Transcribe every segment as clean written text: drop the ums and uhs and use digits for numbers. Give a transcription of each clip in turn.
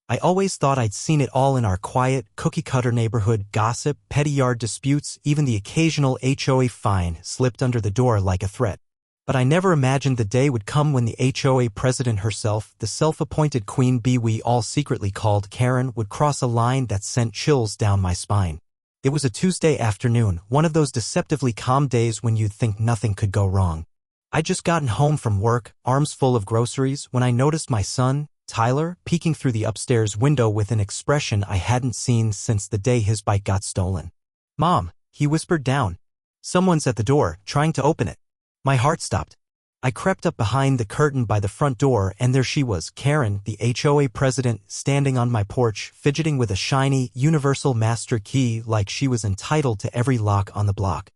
I always thought I'd seen it all in our quiet, cookie-cutter neighborhood: gossip, petty yard disputes, even the occasional HOA fine slipped under the door like a threat. But I never imagined the day would come when the HOA president herself, the self-appointed queen bee we all secretly called Karen, would cross a line that sent chills down my spine. It was a Tuesday afternoon, one of those deceptively calm days when you'd think nothing could go wrong. I'd just gotten home from work, arms full of groceries, when I noticed my son, Tyler, peeking through the upstairs window with an expression I hadn't seen since the day his bike got stolen. "Mom," he whispered down. "Someone's at the door, trying to open it." My heart stopped. I crept up behind the curtain by the front door, and there she was, Karen, the HOA president, standing on my porch, fidgeting with a shiny, universal master key like she was entitled to every lock on the block.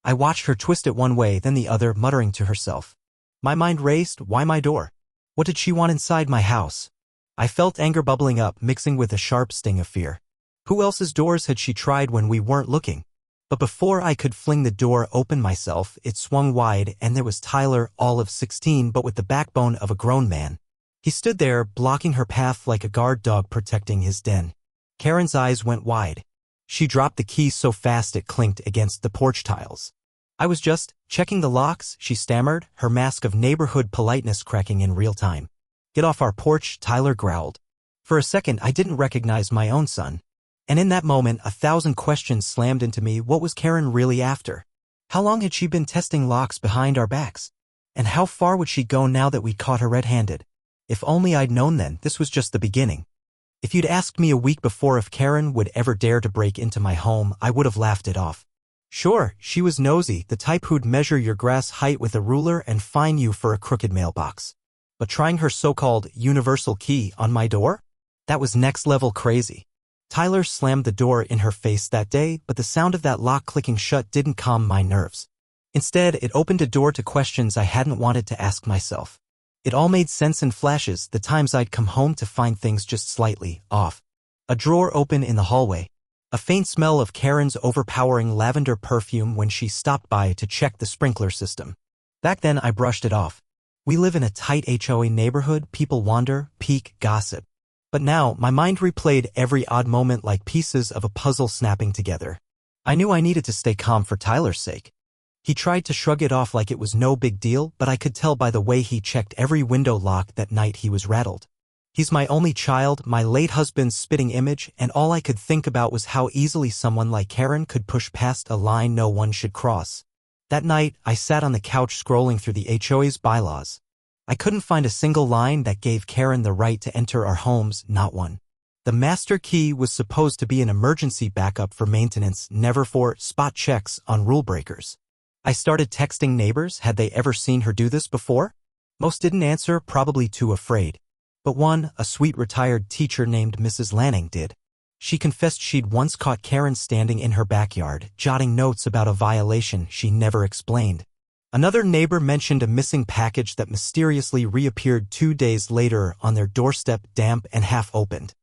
I watched her twist it one way, then the other, muttering to herself. My mind raced. Why my door? What did she want inside my house? I felt anger bubbling up, mixing with a sharp sting of fear. Who else's doors had she tried when we weren't looking? But before I could fling the door open myself, it swung wide, and there was Tyler, all of 16 but with the backbone of a grown man. He stood there, blocking her path like a guard dog protecting his den. Karen's eyes went wide. She dropped the key so fast it clinked against the porch tiles. "I was just checking the locks," she stammered, her mask of neighborhood politeness cracking in real time. "Get off our porch," Tyler growled. For a second, I didn't recognize my own son. And in that moment, 1,000 questions slammed into me. What was Karen really after? How long had she been testing locks behind our backs? And how far would she go now that we caught her red-handed? If only I'd known then, this was just the beginning. If you'd asked me a week before if Karen would ever dare to break into my home, I would have laughed it off. Sure, she was nosy, the type who'd measure your grass height with a ruler and fine you for a crooked mailbox. But trying her so-called universal key on my door? That was next-level crazy. Tyler slammed the door in her face that day, but the sound of that lock clicking shut didn't calm my nerves. Instead, it opened a door to questions I hadn't wanted to ask myself. It all made sense in flashes, the times I'd come home to find things just slightly off. A drawer open in the hallway. A faint smell of Karen's overpowering lavender perfume when she stopped by to check the sprinkler system. Back then, I brushed it off. We live in a tight HOA neighborhood, people wander, peek, gossip. But now, my mind replayed every odd moment like pieces of a puzzle snapping together. I knew I needed to stay calm for Tyler's sake. He tried to shrug it off like it was no big deal, but I could tell by the way he checked every window lock that night he was rattled. He's my only child, my late husband's spitting image, and all I could think about was how easily someone like Karen could push past a line no one should cross. That night, I sat on the couch scrolling through the HOA's bylaws. I couldn't find a single line that gave Karen the right to enter our homes, not one. The master key was supposed to be an emergency backup for maintenance, never for spot checks on rule breakers. I started texting neighbors. Had they ever seen her do this before? Most didn't answer, probably too afraid. But one, a sweet retired teacher named Mrs. Lanning, did. She confessed she'd once caught Karen standing in her backyard, jotting notes about a violation she never explained. Another neighbor mentioned a missing package that mysteriously reappeared 2 days later on their doorstep, damp and half-opened.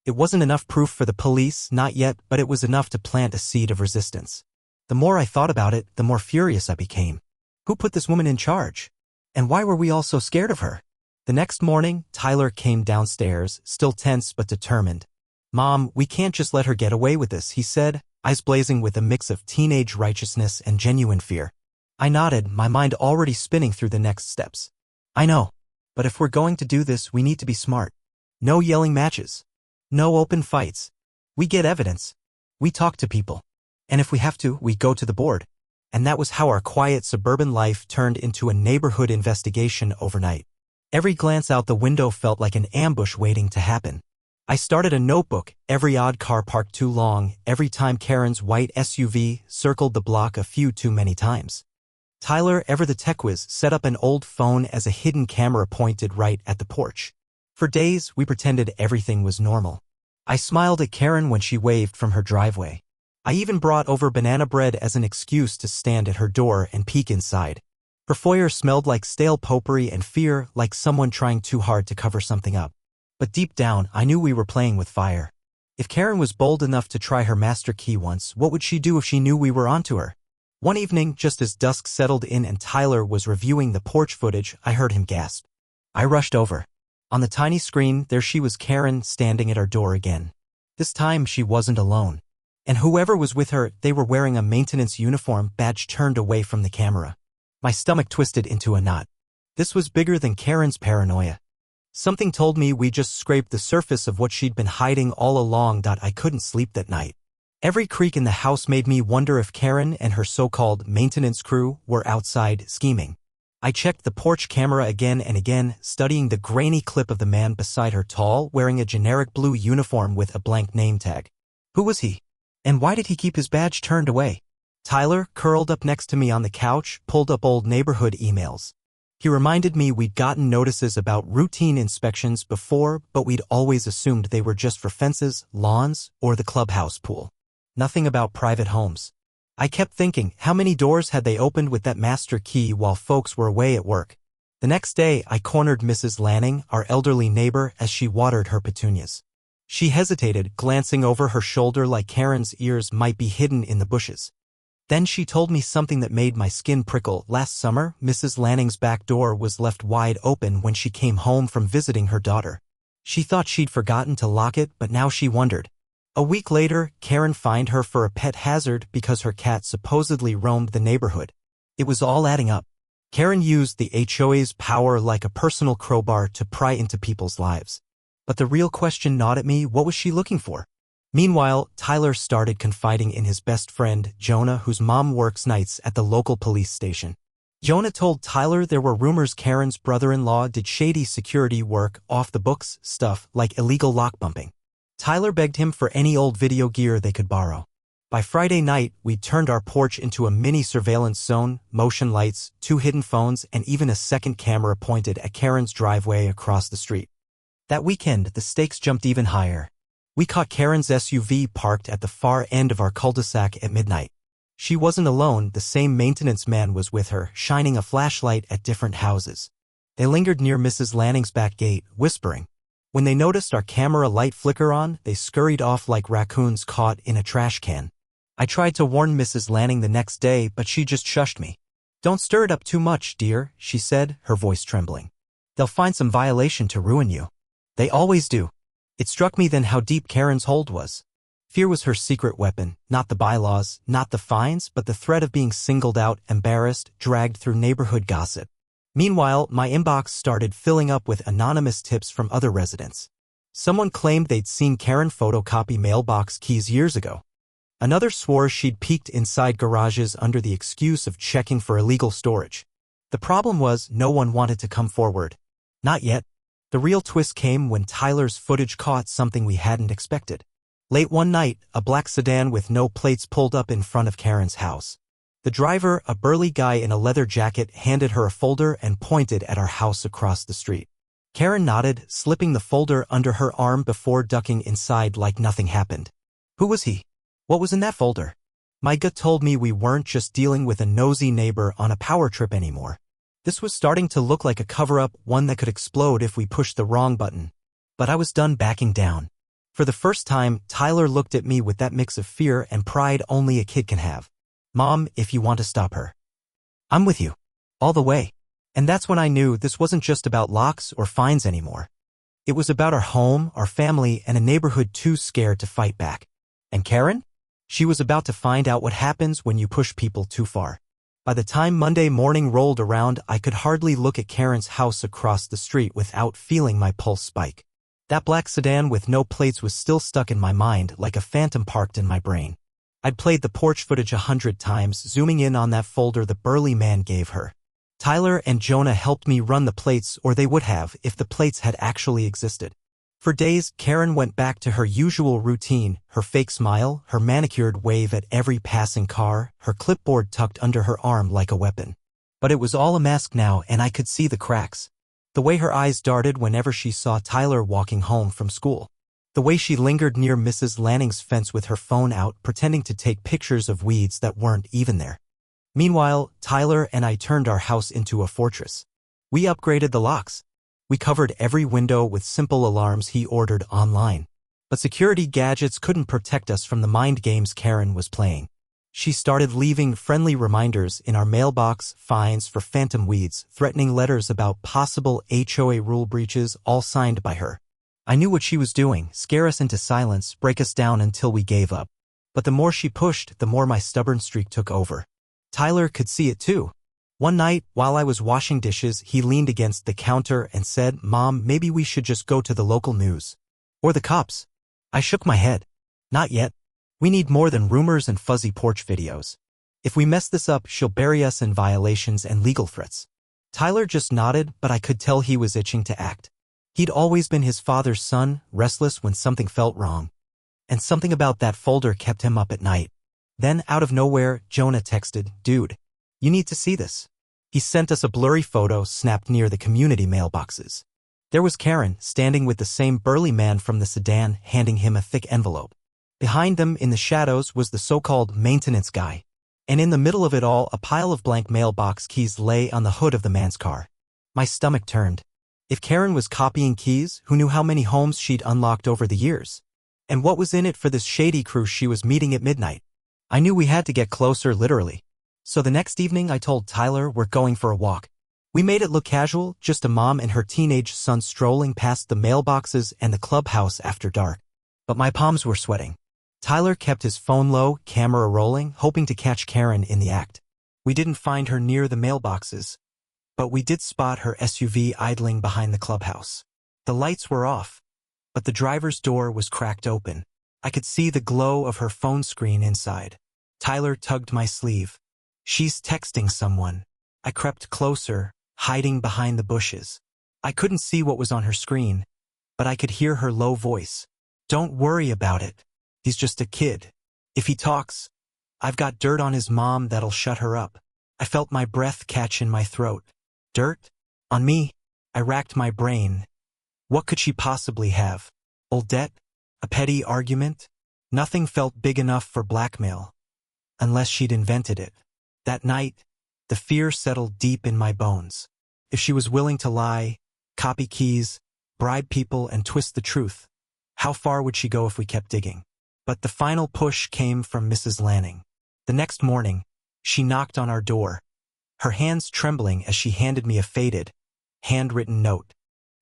It wasn't enough proof for the police, not yet, but it was enough to plant a seed of resistance. The more I thought about it, the more furious I became. Who put this woman in charge? And why were we all so scared of her? The next morning, Tyler came downstairs, still tense but determined. "Mom, we can't just let her get away with this," he said, eyes blazing with a mix of teenage righteousness and genuine fear. I nodded, my mind already spinning through the next steps. "I know. But if we're going to do this, we need to be smart. No yelling matches. No open fights. We get evidence. We talk to people. And if we have to, we go to the board." And that was how our quiet suburban life turned into a neighborhood investigation overnight. Every glance out the window felt like an ambush waiting to happen. I started a notebook, every odd car parked too long, every time Karen's white SUV circled the block a few too many times. Tyler, ever the tech whiz, set up an old phone as a hidden camera pointed right at the porch. For days, we pretended everything was normal. I smiled at Karen when she waved from her driveway. I even brought over banana bread as an excuse to stand at her door and peek inside. Her foyer smelled like stale potpourri and fear, like someone trying too hard to cover something up. But deep down, I knew we were playing with fire. If Karen was bold enough to try her master key once, what would she do if she knew we were onto her? One evening, just as dusk settled in and Tyler was reviewing the porch footage, I heard him gasp. I rushed over. On the tiny screen, there she was, Karen, standing at our door again. This time, she wasn't alone. And whoever was with her, they were wearing a maintenance uniform, badge turned away from the camera. My stomach twisted into a knot. This was bigger than Karen's paranoia. Something told me we just scraped the surface of what she'd been hiding all along. I couldn't sleep that night. Every creak in the house made me wonder if Karen and her so-called maintenance crew were outside scheming. I checked the porch camera again and again, studying the grainy clip of the man beside her, tall, wearing a generic blue uniform with a blank name tag. Who was he? And why did he keep his badge turned away? Tyler, curled up next to me on the couch, pulled up old neighborhood emails. He reminded me we'd gotten notices about routine inspections before, but we'd always assumed they were just for fences, lawns, or the clubhouse pool. Nothing about private homes. I kept thinking, how many doors had they opened with that master key while folks were away at work? The next day, I cornered Mrs. Lanning, our elderly neighbor, as she watered her petunias. She hesitated, glancing over her shoulder like Karen's ears might be hidden in the bushes. Then she told me something that made my skin prickle. Last summer, Mrs. Lanning's back door was left wide open when she came home from visiting her daughter. She thought she'd forgotten to lock it, but now she wondered. A week later, Karen fined her for a pet hazard because her cat supposedly roamed the neighborhood. It was all adding up. Karen used the HOA's power like a personal crowbar to pry into people's lives. But the real question gnawed at me: what was she looking for? Meanwhile, Tyler started confiding in his best friend, Jonah, whose mom works nights at the local police station. Jonah told Tyler there were rumors Karen's brother-in-law did shady security work, off-the-books stuff like illegal lock bumping. Tyler begged him for any old video gear they could borrow. By Friday night, we'd turned our porch into a mini surveillance zone, motion lights, 2 hidden phones, and even a second camera pointed at Karen's driveway across the street. That weekend, the stakes jumped even higher. We caught Karen's SUV parked at the far end of our cul-de-sac at midnight. She wasn't alone, the same maintenance man was with her, shining a flashlight at different houses. They lingered near Mrs. Lanning's back gate, whispering. When they noticed our camera light flicker on, they scurried off like raccoons caught in a trash can. I tried to warn Mrs. Lanning the next day, but she just shushed me. "Don't stir it up too much, dear," she said, her voice trembling. "They'll find some violation to ruin you. They always do." It struck me then how deep Karen's hold was. Fear was her secret weapon, not the bylaws, not the fines, but the threat of being singled out, embarrassed, dragged through neighborhood gossip. Meanwhile, my inbox started filling up with anonymous tips from other residents. Someone claimed they'd seen Karen photocopy mailbox keys years ago. Another swore she'd peeked inside garages under the excuse of checking for illegal storage. The problem was no one wanted to come forward. Not yet. The real twist came when Tyler's footage caught something we hadn't expected. Late one night, a black sedan with no plates pulled up in front of Karen's house. The driver, a burly guy in a leather jacket, handed her a folder and pointed at our house across the street. Karen nodded, slipping the folder under her arm before ducking inside like nothing happened. Who was he? What was in that folder? My gut told me we weren't just dealing with a nosy neighbor on a power trip anymore. This was starting to look like a cover-up, one that could explode if we pushed the wrong button. But I was done backing down. For the first time, Tyler looked at me with that mix of fear and pride only a kid can have. "Mom, if you want to stop her, I'm with you. All the way." And that's when I knew this wasn't just about locks or fines anymore. It was about our home, our family, and a neighborhood too scared to fight back. And Karen? She was about to find out what happens when you push people too far. By the time Monday morning rolled around, I could hardly look at Karen's house across the street without feeling my pulse spike. That black sedan with no plates was still stuck in my mind like a phantom parked in my brain. I'd played the porch footage 100 times, zooming in on that folder the burly man gave her. Tyler and Jonah helped me run the plates, or they would have if the plates had actually existed. For days, Karen went back to her usual routine, her fake smile, her manicured wave at every passing car, her clipboard tucked under her arm like a weapon. But it was all a mask now, and I could see the cracks. The way her eyes darted whenever she saw Tyler walking home from school. The way she lingered near Mrs. Lanning's fence with her phone out, pretending to take pictures of weeds that weren't even there. Meanwhile, Tyler and I turned our house into a fortress. We upgraded the locks. We covered every window with simple alarms he ordered online. But security gadgets couldn't protect us from the mind games Karen was playing. She started leaving friendly reminders in our mailbox, fines for phantom weeds, threatening letters about possible HOA rule breaches, all signed by her. I knew what she was doing, scare us into silence, break us down until we gave up. But the more she pushed, the more my stubborn streak took over. Tyler could see it too. One night, while I was washing dishes, he leaned against the counter and said, "Mom, maybe we should just go to the local news. Or the cops." I shook my head. Not yet. We need more than rumors and fuzzy porch videos. If we mess this up, she'll bury us in violations and legal threats. Tyler just nodded, but I could tell he was itching to act. He'd always been his father's son, restless when something felt wrong. And something about that folder kept him up at night. Then, out of nowhere, Jonah texted, "Dude, you need to see this." He sent us a blurry photo snapped near the community mailboxes. There was Karen, standing with the same burly man from the sedan, handing him a thick envelope. Behind them, in the shadows, was the so-called maintenance guy. And in the middle of it all, a pile of blank mailbox keys lay on the hood of the man's car. My stomach turned. If Karen was copying keys, who knew how many homes she'd unlocked over the years? And what was in it for this shady crew she was meeting at midnight? I knew we had to get closer, literally. So the next evening I told Tyler we're going for a walk. We made it look casual, just a mom and her teenage son strolling past the mailboxes and the clubhouse after dark. But my palms were sweating. Tyler kept his phone low, camera rolling, hoping to catch Karen in the act. We didn't find her near the mailboxes, but we did spot her SUV idling behind the clubhouse. The lights were off, but the driver's door was cracked open. I could see the glow of her phone screen inside. Tyler tugged my sleeve. "She's texting someone." I crept closer, hiding behind the bushes. I couldn't see what was on her screen, but I could hear her low voice. "Don't worry about it. He's just a kid. If he talks, I've got dirt on his mom that'll shut her up." I felt my breath catch in my throat. Dirt? On me? I racked my brain. What could she possibly have? Old debt? A petty argument? Nothing felt big enough for blackmail. Unless she'd invented it. That night, the fear settled deep in my bones. If she was willing to lie, copy keys, bribe people, and twist the truth, how far would she go if we kept digging? But the final push came from Mrs. Lanning. The next morning, she knocked on our door, her hands trembling as she handed me a faded, handwritten note.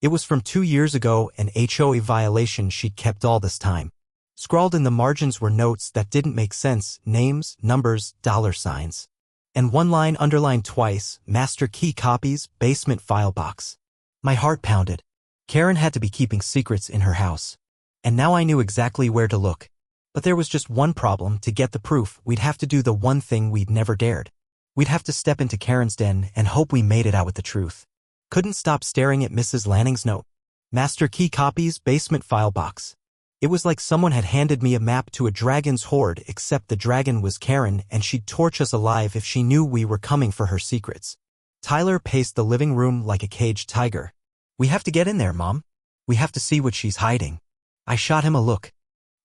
It was from 2 years ago, an HOA violation she'd kept all this time. Scrawled in the margins were notes that didn't make sense, names, numbers, dollar signs. And one line underlined twice, "Master key copies, basement file box." My heart pounded. Karen had to be keeping secrets in her house. And now I knew exactly where to look. But there was just one problem. To get the proof, we'd have to do the one thing we'd never dared. We'd have to step into Karen's den and hope we made it out with the truth. Couldn't stop staring at Mrs. Lanning's note. "Master key copies, basement file box." It was like someone had handed me a map to a dragon's hoard, except the dragon was Karen and she'd torch us alive if she knew we were coming for her secrets. Tyler paced the living room like a caged tiger. "We have to get in there, Mom. We have to see what she's hiding." I shot him a look.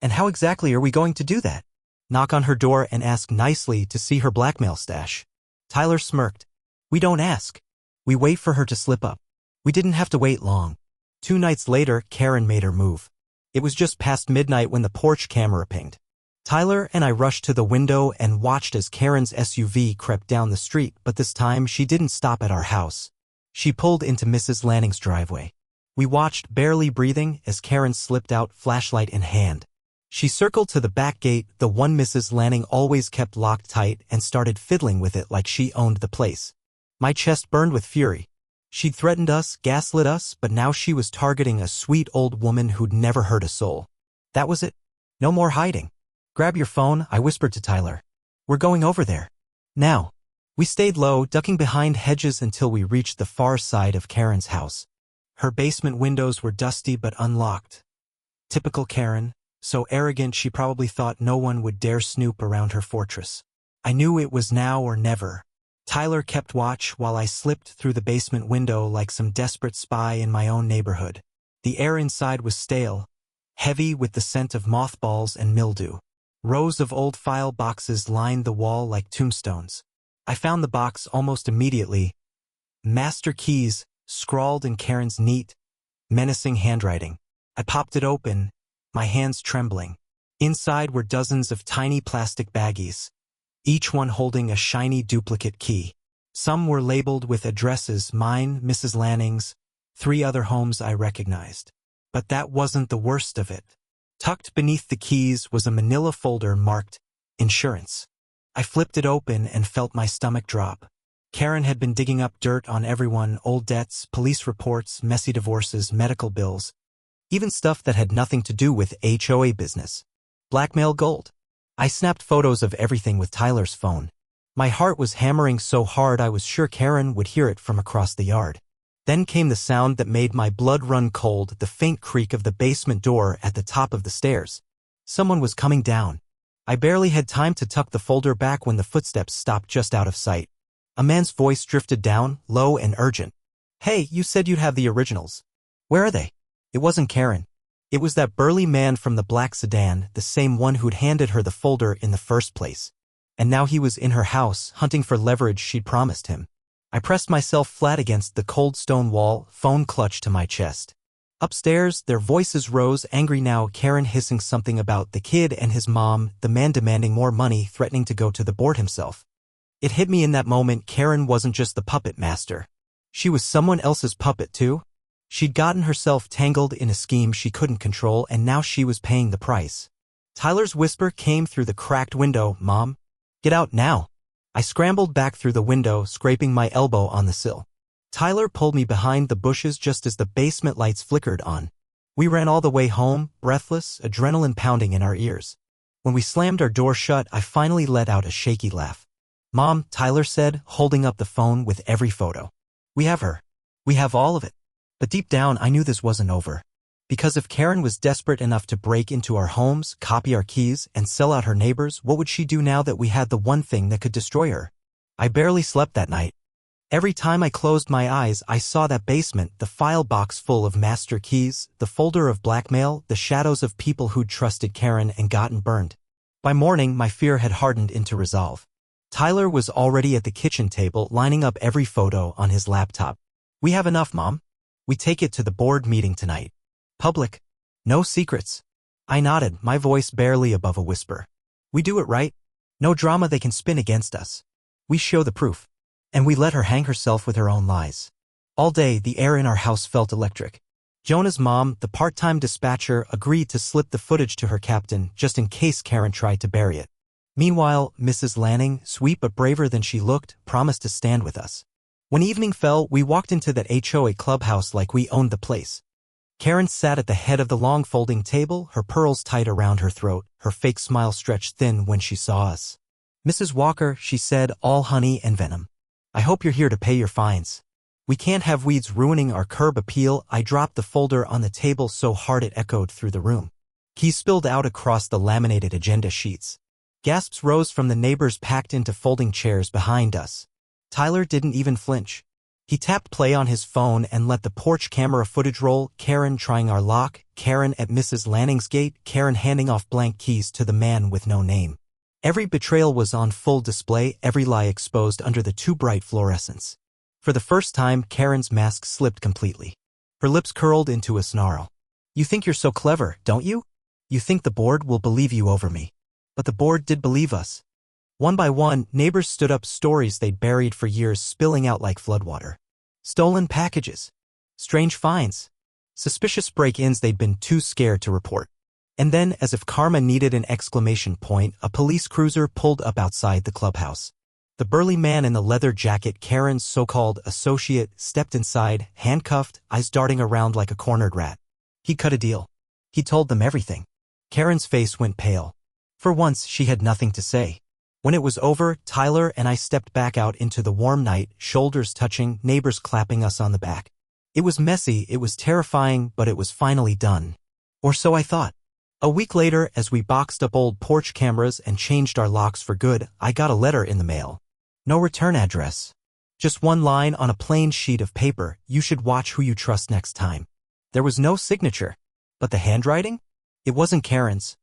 "And how exactly are we going to do that?" "Knock on her door and ask nicely to see her blackmail stash." Tyler smirked. "We don't ask. We wait for her to slip up." We didn't have to wait long. 2 nights later, Karen made her move. It was just past midnight when the porch camera pinged. Tyler and I rushed to the window and watched as Karen's SUV crept down the street, but this time she didn't stop at our house. She pulled into Mrs. Lanning's driveway. We watched, barely breathing, as Karen slipped out, flashlight in hand. She circled to the back gate, the one Mrs. Lanning always kept locked tight, and started fiddling with it like she owned the place. My chest burned with fury. She'd threatened us, gaslit us, but now she was targeting a sweet old woman who'd never hurt a soul. That was it. No more hiding. "Grab your phone," I whispered to Tyler. "We're going over there. Now." We stayed low, ducking behind hedges until we reached the far side of Karen's house. Her basement windows were dusty but unlocked. Typical Karen. So arrogant she probably thought no one would dare snoop around her fortress. I knew it was now or never. Tyler kept watch while I slipped through the basement window like some desperate spy in my own neighborhood. The air inside was stale, heavy with the scent of mothballs and mildew. Rows of old file boxes lined the wall like tombstones. I found the box almost immediately. "Master keys," scrawled in Karen's neat, menacing handwriting. I popped it open, my hands trembling. Inside were dozens of tiny plastic baggies. each one holding a shiny duplicate key. Some were labeled with addresses, mine, Mrs. Lanning's, 3 other homes I recognized. But that wasn't the worst of it. Tucked beneath the keys was a manila folder marked Insurance. I flipped it open and felt my stomach drop. Karen had been digging up dirt on everyone, old debts, police reports, messy divorces, medical bills, even stuff that had nothing to do with HOA business. Blackmail gold. I snapped photos of everything with Tyler's phone. My heart was hammering so hard I was sure Karen would hear it from across the yard. Then came the sound that made my blood run cold, the faint creak of the basement door at the top of the stairs. Someone was coming down. I barely had time to tuck the folder back when the footsteps stopped just out of sight. A man's voice drifted down, low and urgent. "Hey, you said you'd have the originals. Where are they?" It wasn't Karen. It was that burly man from the black sedan, the same one who'd handed her the folder in the first place. And now he was in her house, hunting for leverage she'd promised him. I pressed myself flat against the cold stone wall, phone clutched to my chest. Upstairs, their voices rose, angry now, Karen hissing something about the kid and his mom, the man demanding more money, threatening to go to the board himself. It hit me in that moment, Karen wasn't just the puppet master. She was someone else's puppet too. She'd gotten herself tangled in a scheme she couldn't control, and now she was paying the price. Tyler's whisper came through the cracked window, "Mom, get out now." I scrambled back through the window, scraping my elbow on the sill. Tyler pulled me behind the bushes just as the basement lights flickered on. We ran all the way home, breathless, adrenaline pounding in our ears. When we slammed our door shut, I finally let out a shaky laugh. "Mom," Tyler said, holding up the phone with every photo. "We have her. We have all of it." But deep down, I knew this wasn't over. Because if Karen was desperate enough to break into our homes, copy our keys, and sell out her neighbors, what would she do now that we had the one thing that could destroy her? I barely slept that night. Every time I closed my eyes, I saw that basement, the file box full of master keys, the folder of blackmail, the shadows of people who'd trusted Karen and gotten burned. By morning, my fear had hardened into resolve. Tyler was already at the kitchen table, lining up every photo on his laptop. "We have enough, Mom. We take it to the board meeting tonight. Public. No secrets." I nodded, my voice barely above a whisper. "We do it right. No drama they can spin against us. We show the proof." And we let her hang herself with her own lies. All day, the air in our house felt electric. Jonah's mom, the part-time dispatcher, agreed to slip the footage to her captain just in case Karen tried to bury it. Meanwhile, Mrs. Lanning, sweet but braver than she looked, promised to stand with us. When evening fell, we walked into that HOA clubhouse like we owned the place. Karen sat at the head of the long folding table, her pearls tight around her throat, her fake smile stretched thin when she saw us. "Mrs. Walker," she said, all honey and venom, "I hope you're here to pay your fines. We can't have weeds ruining our curb appeal." I dropped the folder on the table so hard it echoed through the room. Keys spilled out across the laminated agenda sheets. Gasps rose from the neighbors packed into folding chairs behind us. Tyler didn't even flinch. He tapped play on his phone and let the porch camera footage roll, Karen trying our lock, Karen at Mrs. Lanning's gate, Karen handing off blank keys to the man with no name. Every betrayal was on full display, every lie exposed under the too bright fluorescence. For the first time, Karen's mask slipped completely. Her lips curled into a snarl. "You think you're so clever, don't you? You think the board will believe you over me." But the board did believe us. One by one, neighbors stood up, stories they'd buried for years spilling out like floodwater. Stolen packages. Strange finds. Suspicious break-ins they'd been too scared to report. And then, as if karma needed an exclamation point, a police cruiser pulled up outside the clubhouse. The burly man in the leather jacket, Karen's so-called associate, stepped inside, handcuffed, eyes darting around like a cornered rat. He cut a deal. He told them everything. Karen's face went pale. For once, she had nothing to say. When it was over, Tyler and I stepped back out into the warm night, shoulders touching, neighbors clapping us on the back. It was messy, it was terrifying, but it was finally done. Or so I thought. A week later, as we boxed up old porch cameras and changed our locks for good, I got a letter in the mail. No return address. Just one line on a plain sheet of paper: "You should watch who you trust next time." There was no signature. But the handwriting? It wasn't Karen's.